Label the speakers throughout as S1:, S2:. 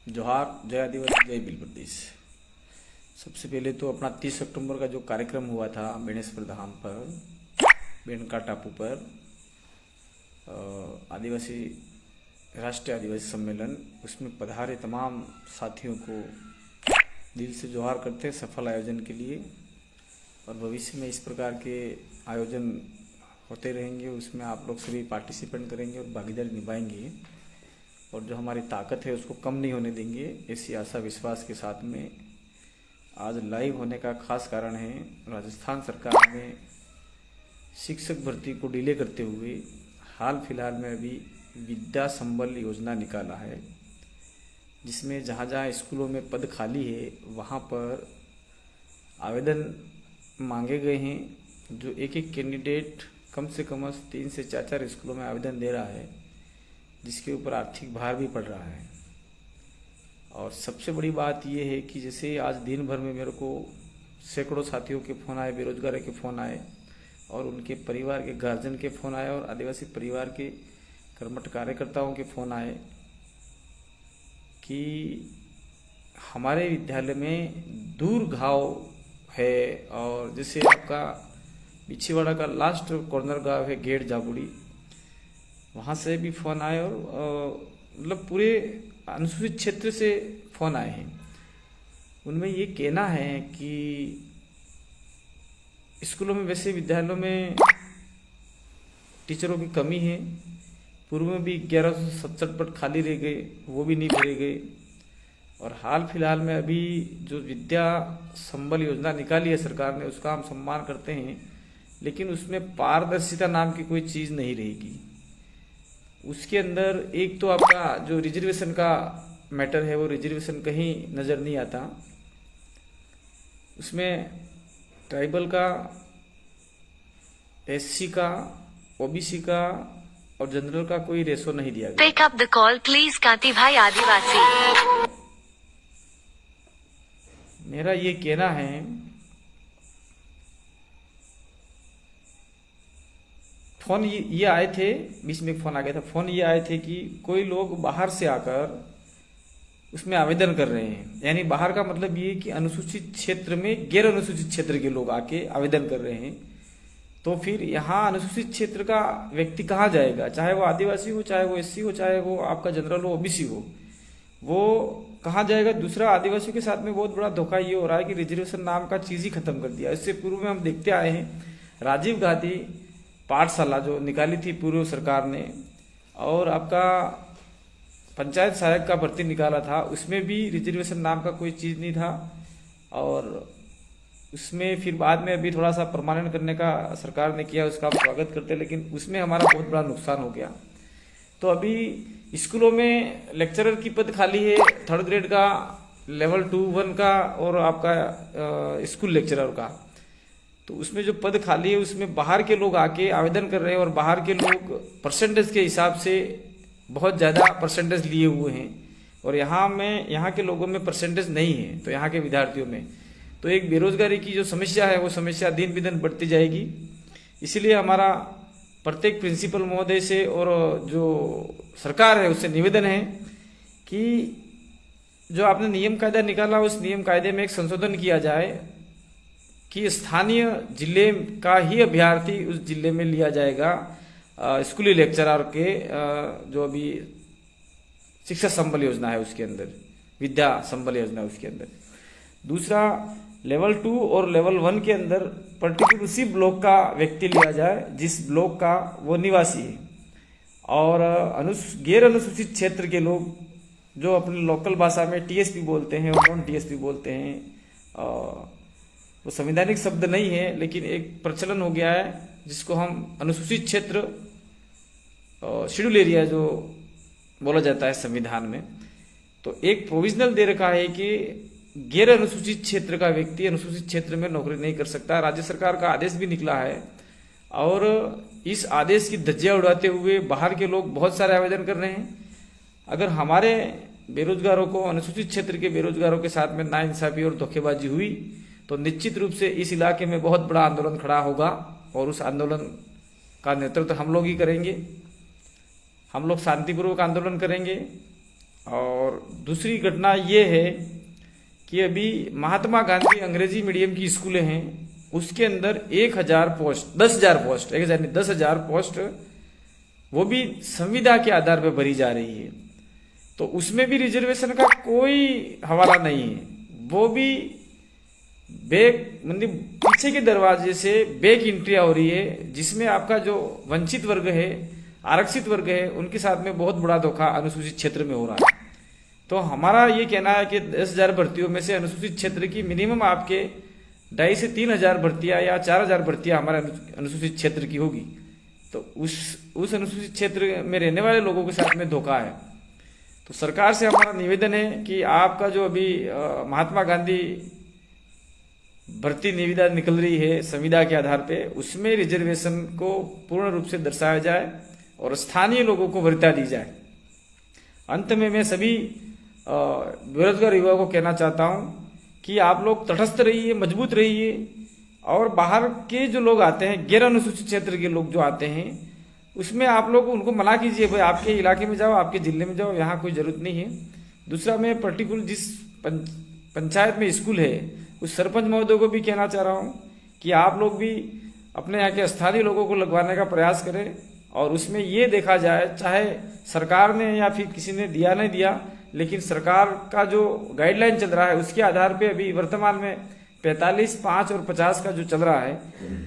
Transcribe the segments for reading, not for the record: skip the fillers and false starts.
S1: जोहार, जय आदिवासी, जय भील प्रदेश। सबसे पहले तो अपना 30 अक्टूबर का जो कार्यक्रम हुआ था बेणेश्वर धाम पर, बेनका टापू पर, आदिवासी राष्ट्रीय आदिवासी सम्मेलन, उसमें पधारे तमाम साथियों को दिल से जोहार करते हैं सफल आयोजन के लिए। और भविष्य में इस प्रकार के आयोजन होते रहेंगे, उसमें आप लोग सभी पार्टिसिपेंट करेंगे और भागीदारी निभाएंगे और जो हमारी ताकत है उसको कम नहीं होने देंगे, ऐसी आशा विश्वास के साथ में आज लाइव होने का खास कारण है राजस्थान सरकार ने शिक्षक भर्ती को डिले करते हुए हाल फिलहाल में अभी विद्या संबल योजना निकाला है, जिसमें जहाँ जहाँ स्कूलों में पद खाली है वहाँ पर आवेदन मांगे गए हैं। जो एक एक कैंडिडेट कम से कम 3 से 4 स्कूलों में आवेदन दे रहा है, जिसके ऊपर आर्थिक भार भी पड़ रहा है। और सबसे बड़ी बात यह है कि जैसे आज दिन भर में मेरे को सैकड़ों साथियों के फ़ोन आए, बेरोजगारों के फ़ोन आए और उनके परिवार के गार्जियन के फ़ोन आए और आदिवासी परिवार के कर्मठ कार्यकर्ताओं के फ़ोन आए कि हमारे विद्यालय में दूर घाव है। और जैसे आपका बिछीवाड़ा का लास्ट कॉर्नर गांव है गेट जाबुड़ी, वहाँ से भी फ़ोन आए और मतलब पूरे अनुसूचित क्षेत्र से फ़ोन आए हैं। उनमें ये कहना है कि स्कूलों में, वैसे विद्यालयों में टीचरों की कमी है। पूर्व में भी 1167 पद खाली रह गए, वो भी नहीं भरे गए। और हाल फिलहाल में अभी जो विद्या संबल योजना निकाली है सरकार ने, उसका हम सम्मान करते हैं, लेकिन उसमें पारदर्शिता नाम की कोई चीज़ नहीं रहेगी। उसके अंदर एक तो आपका जो रिजर्वेशन का मैटर है, वो रिजर्वेशन कहीं नज़र नहीं आता। उसमें ट्राइबल का, एससी का, ओबीसी का और जनरल का कोई रेशो नहीं दिया गया।
S2: Pick up the call please Kanti Bhai Adivasi.
S1: मेरा ये कहना है फ़ोन ये आए थे, बीच में एक फ़ोन आ गया था। फ़ोन ये आए थे कि कोई लोग बाहर से आकर उसमें आवेदन कर रहे हैं। यानी बाहर का मतलब ये कि अनुसूचित क्षेत्र में गैर अनुसूचित क्षेत्र के लोग आके आवेदन कर रहे हैं। तो फिर यहाँ अनुसूचित क्षेत्र का व्यक्ति कहाँ जाएगा? चाहे वो आदिवासी हो, चाहे वो एससी हो, चाहे वो आपका जनरल हो, ओबीसी हो, वो कहाँ जाएगा? दूसरा, आदिवासियों के साथ में बहुत बड़ा धोखा ये हो रहा है कि रिजर्वेशन नाम का चीज़ ही खत्म कर दिया। इससे पूर्व में हम देखते आए हैं राजीव गांधी पाठशाला जो निकाली थी पूर्व सरकार ने, और आपका पंचायत सहायक का भर्ती निकाला था, उसमें भी रिजर्वेशन नाम का कोई चीज़ नहीं था। और उसमें फिर बाद में अभी थोड़ा सा परमानेंट करने का सरकार ने किया, उसका हम स्वागत करते हैं, लेकिन उसमें हमारा बहुत बड़ा नुकसान हो गया। तो अभी स्कूलों में लेक्चरर की पद खाली है, 3rd ग्रेड का, लेवल 2-1 का और आपका स्कूल लेक्चरर का। तो उसमें जो पद खाली है उसमें बाहर के लोग आके आवेदन कर रहे हैं और बाहर के लोग परसेंटेज के हिसाब से बहुत ज़्यादा परसेंटेज लिए हुए हैं और यहाँ के लोगों में परसेंटेज नहीं है। तो यहाँ के विद्यार्थियों में तो एक बेरोजगारी की जो समस्या है, वो समस्या दिन ब दिन बढ़ती जाएगी। इसीलिए हमारा प्रत्येक प्रिंसिपल महोदय से और जो सरकार है उससे निवेदन है कि जो आपने नियम कायदा निकाला, उस नियम कायदे में एक संशोधन किया जाए कि स्थानीय जिले का ही अभ्यर्थी उस जिले में लिया जाएगा स्कूली लेक्चरर के जो अभी शिक्षा संबल योजना है उसके अंदर, विद्या संबल योजना उसके अंदर। दूसरा, लेवल 2 और लेवल 1 के अंदर पर्टिकुलर उसी ब्लॉक का व्यक्ति लिया जाए जिस ब्लॉक का वो निवासी है। और गैर अनुसूचित क्षेत्र के लोग जो अपने लोकल भाषा में टीएसपी बोलते हैं और नॉन टीएसपी बोलते हैं, वो संवैधानिक शब्द नहीं है लेकिन एक प्रचलन हो गया है जिसको हम अनुसूचित क्षेत्र, शेड्यूल एरिया जो बोला जाता है संविधान में। तो एक प्रोविजनल दे रखा है कि गैर अनुसूचित क्षेत्र का व्यक्ति अनुसूचित क्षेत्र में नौकरी नहीं कर सकता। राज्य सरकार का आदेश भी निकला है और इस आदेश की धज्जियां उड़ाते हुए बाहर के लोग बहुत सारे आवेदन कर रहे हैं। अगर हमारे बेरोजगारों को, अनुसूचित क्षेत्र के बेरोजगारों के साथ में नाइंसाफी और धोखेबाजी हुई तो निश्चित रूप से इस इलाके में बहुत बड़ा आंदोलन खड़ा होगा और उस आंदोलन का नेतृत्व हम लोग ही करेंगे। हम लोग शांतिपूर्वक आंदोलन करेंगे और दूसरी घटना ये है कि अभी महात्मा गांधी अंग्रेजी मीडियम की स्कूलें हैं, उसके अंदर 1000 पोस्ट, 10,000 पोस्ट, 10,000 नहीं 10,000 पोस्ट वो भी संविदा के आधार पर भरी जा रही है। तो उसमें भी रिजर्वेशन का कोई हवाला नहीं है। वो भी बैक मतलब पीछे के दरवाजे से बैक एंट्रिया हो रही है, जिसमें आपका जो वंचित वर्ग है, आरक्षित वर्ग है, उनके साथ में बहुत बड़ा धोखा अनुसूचित क्षेत्र में हो रहा है। तो हमारा ये कहना है कि 10,000 भर्तियों में से अनुसूचित क्षेत्र की मिनिमम आपके 2,500 से 3,000 भर्तियां या 4,000 भर्तियां हमारे अनुसूचित क्षेत्र की होगी। तो उस अनुसूचित क्षेत्र में रहने वाले लोगों के साथ में धोखा है। तो सरकार से हमारा निवेदन है कि आपका जो अभी महात्मा गांधी भर्ती निविदा निकल रही है संविदा के आधार पे, उसमें रिजर्वेशन को पूर्ण रूप से दर्शाया जाए और स्थानीय लोगों को वरीयता दी जाए। अंत में मैं सभी बेरोजगार युवाओं को कहना चाहता हूं कि आप लोग तटस्थ रहिए, मजबूत रहिए, और बाहर के जो लोग आते हैं, गैर अनुसूचित क्षेत्र के लोग जो आते हैं, उसमें आप लोग उनको मना कीजिए, भाई आपके इलाके में जाओ, आपके जिले में जाओ, यहाँ कोई जरूरत नहीं है। दूसरा, मैं पर्टिकुलर जिस पंचायत में स्कूल है उस सरपंच महोदय को भी कहना चाह रहा हूँ कि आप लोग भी अपने यहाँ के स्थानीय लोगों को लगवाने का प्रयास करें, और उसमें ये देखा जाए, चाहे सरकार ने या फिर किसी ने दिया नहीं दिया, लेकिन सरकार का जो गाइडलाइन चल रहा है उसके आधार पे अभी वर्तमान में 45, 5 और 50 का जो चल रहा है,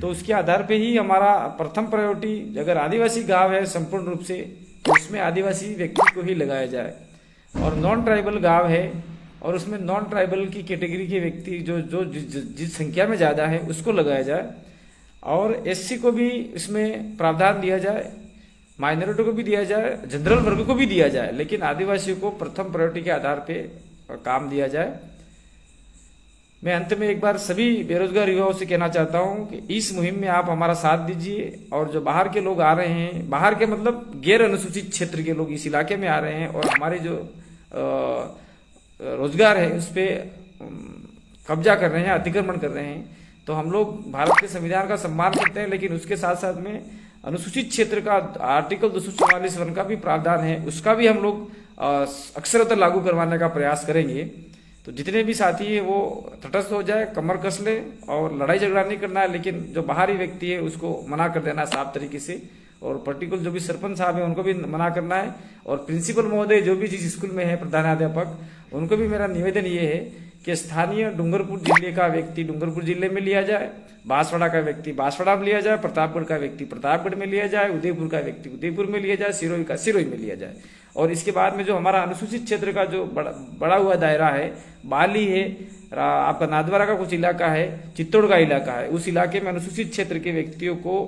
S1: तो उसके आधार पे ही हमारा प्रथम प्रायोरिटी, अगर आदिवासी गांव है संपूर्ण रूप से, तो उसमें आदिवासी व्यक्ति को ही लगाया जाए, और नॉन ट्राइबल गांव है और उसमें नॉन ट्राइबल की कैटेगरी के व्यक्ति जो जिस संख्या में ज़्यादा है उसको लगाया जाए, और एससी को भी इसमें प्रावधान दिया जाए, माइनॉरिटी को भी दिया जाए, जनरल वर्ग को भी दिया जाए, लेकिन आदिवासियों को प्रथम प्रायोरिटी के आधार पे काम दिया जाए। मैं अंत में एक बार सभी बेरोजगार युवाओं से कहना चाहता हूं कि इस मुहिम में आप हमारा साथ दीजिए, और जो बाहर के लोग आ रहे हैं, बाहर के मतलब गैर अनुसूचित क्षेत्र के लोग इस इलाके में आ रहे हैं और हमारे जो रोजगार है उस पर कब्जा कर रहे हैं, अतिक्रमण कर रहे हैं, तो हम लोग भारत के संविधान का सम्मान करते हैं, लेकिन उसके साथ साथ में अनुसूचित क्षेत्र का आर्टिकल 244(1) का भी प्रावधान है, उसका भी हम लोग अक्षरतः लागू करवाने का प्रयास करेंगे। तो जितने भी साथी है वो तटस्थ हो जाए, कमर कस ले, और लड़ाई झगड़ा नहीं करना है, लेकिन जो बाहरी व्यक्ति है उसको मना कर देना साफ तरीके से, और पर्टिकुलर जो भी सरपंच साहब है उनको भी मना करना है, और प्रिंसिपल महोदय जो भी जिस स्कूल में है प्रधानाध्यापक, उनको भी मेरा निवेदन ये है कि स्थानीय डूंगरपुर जिले का व्यक्ति डूंगरपुर जिले में लिया जाए, बांसवाड़ा का व्यक्ति बांसवाड़ा में लिया जाए, प्रतापगढ़ का व्यक्ति प्रतापगढ़ में लिया जाए, उदयपुर का व्यक्ति उदयपुर में लिया जाए, सिरोही का सिरोही में लिया जाए। और इसके बाद में जो हमारा अनुसूचित क्षेत्र का जो बड़ा हुआ दायरा है, बाली है, आपका नादवारा का कुछ इलाका है, चित्तौड़ का इलाका है, उस इलाके में अनुसूचित क्षेत्र के व्यक्तियों को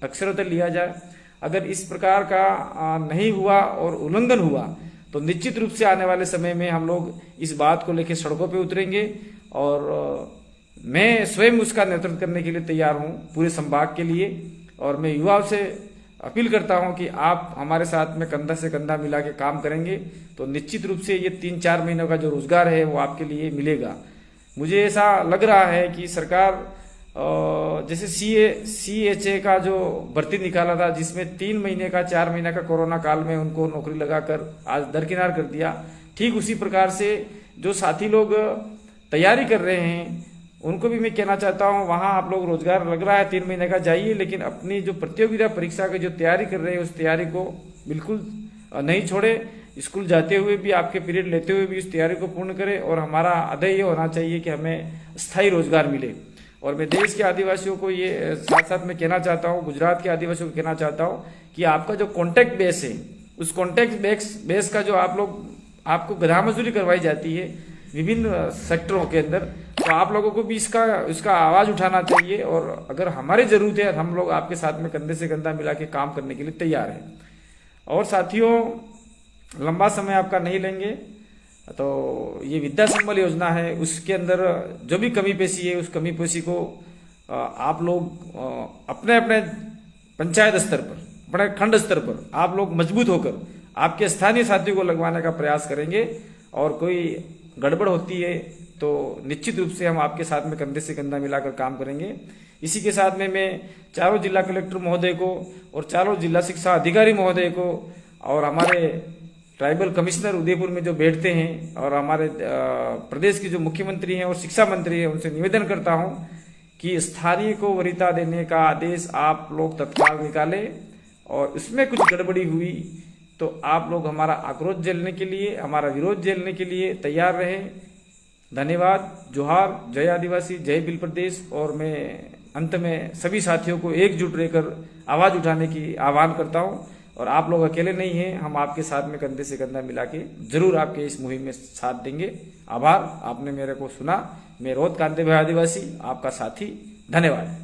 S1: अक्षरतः लिया जाए। अगर इस प्रकार का नहीं हुआ और उल्लंघन हुआ तो निश्चित रूप से आने वाले समय में हम लोग इस बात को लेकर सड़कों पे उतरेंगे, और मैं स्वयं उसका नेतृत्व करने के लिए तैयार हूं पूरे संभाग के लिए। और मैं युवाओं से अपील करता हूं कि आप हमारे साथ में कंधा से कंधा मिला के काम करेंगे तो निश्चित रूप से ये 3-4 महीनों का जो रोजगार है वो आपके लिए मिलेगा। मुझे ऐसा लग रहा है कि सरकार जैसे CHA का जो भर्ती निकाला था, जिसमें 3 महीने का 4 महीने का कोरोना काल में उनको नौकरी लगाकर आज दरकिनार कर दिया, ठीक उसी प्रकार से जो साथी लोग तैयारी कर रहे हैं उनको भी मैं कहना चाहता हूं, वहां आप लोग रोजगार लग रहा है 3 महीने का, जाइए, लेकिन अपनी जो प्रतियोगिता परीक्षा की जो तैयारी कर रहे हैं उस तैयारी को बिल्कुल नहीं छोड़े। स्कूल जाते हुए भी, आपके पीरियड लेते हुए भी उस तैयारी को पूर्ण करें, और हमारा आदय ये होना चाहिए कि हमें स्थायी रोजगार मिले। और मैं देश के आदिवासियों को ये साथ साथ में कहना चाहता हूँ, गुजरात के आदिवासियों को कहना चाहता हूँ कि आपका जो कॉन्टैक्ट बेस है, उस कॉन्टैक्ट बेस का जो आपको गधा मजदूरी करवाई जाती है विभिन्न सेक्टरों के अंदर, तो आप लोगों को भी इसका आवाज उठाना चाहिए, और अगर हमारी जरूरत है हम लोग आपके साथ में कंधे से कंधा मिला के काम करने के लिए तैयार हैं। और साथियों, लंबा समय आपका नहीं लेंगे, तो ये विद्या संबल योजना है, उसके अंदर जो भी कमी पेशी है उस कमी पेशी को आप लोग अपने अपने पंचायत स्तर पर, अपने खंड स्तर पर आप लोग मजबूत होकर आपके स्थानीय साथियों को लगवाने का प्रयास करेंगे, और कोई गड़बड़ होती है तो निश्चित रूप से हम आपके साथ में कंधे से कंधा मिलाकर काम करेंगे। इसी के साथ में मैं चारों जिला कलेक्टर महोदय को और चारों जिला शिक्षा अधिकारी महोदय को और हमारे ट्राइबल कमिश्नर उदयपुर में जो बैठते हैं और हमारे प्रदेश के जो मुख्यमंत्री हैं और शिक्षा मंत्री हैं, उनसे निवेदन करता हूं कि स्थानीय को वरीयता देने का आदेश आप लोग तत्काल निकालें, और उसमें कुछ गड़बड़ी हुई तो आप लोग हमारा आक्रोश झेलने के लिए, हमारा विरोध झेलने के लिए तैयार रहें। धन्यवाद। जोहार। जय आदिवासी, जय बिल प्रदेश। और मैं अंत में सभी साथियों को एकजुट रहकर आवाज उठाने की आह्वान करता हूं, और आप लोग अकेले नहीं हैं, हम आपके साथ में कंधे से कंधा मिला के जरूर आपके इस मुहिम में साथ देंगे। आभार, आपने मेरे को सुना। मैं रोहत कांति भाई आदिवासी, आपका साथी। धन्यवाद।